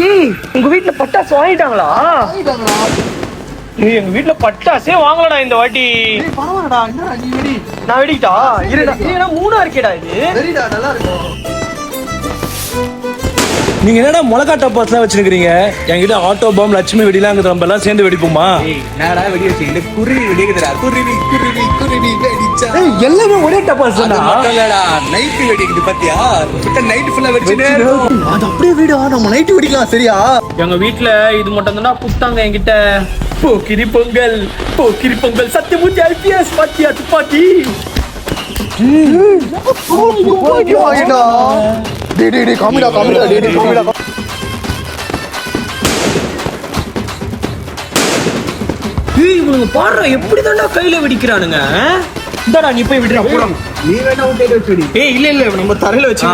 ஏய் உங்க வீட்டுல பட்டாசு வாங்கிட்டாங்களா? ஏய் எங்க வீட்டுல பட்டாசே வாங்கலடா இந்த வாட்டி. பரவாயில்லடா, என்னடா நீ வெடி. நான் வெடிக்கிட்டா? இருடா. ஏன்னா 3 இருக்கேடா இது. வெடிடா, நல்லா இருக்கும். நீங்க என்னடா மிளகா டப்பாஸ்லாம் வச்சிருக்கீங்க? என்கிட்ட ஆட்டோ பாம், லட்சுமி வெடிலாம் நம்ம எல்லாம் சேர்ந்து வெடிப்போமா? என்னடா வெடி வச்சீங்க? குருவி வெடிக்குதுடா. குருவி வெடிச்சா. எல்லாமே ஒரே டப்பாஸ் தானா? நைட் வெடிக்குது பாத்தியா? கிட்ட நைட் ஃபுல்லா வெடிச்சிட்டே அது அப்படியே வீடா, நம்ம நைட் வெடிக்கலாம் சரியா? எங்க வீட்டுல இது மட்டும் தான்டா குடுத்தாங்க என்கிட்ட. போக்கிரி பொங்கல் சத்தியமூர்த்தி ஐபிஎஸ் பாத்தியா துப்பாக்கி. காமிடா. ஏய் இவனுங்க பாடுறா எப்படிதான்டா கையில வெடிக்கிறானுங்க. இந்தாடா நீ போய் விடுறா போடா. நீ வேணா விட்டு வச்சு. ஏய் இல்ல நம்ம தரையில வச்சு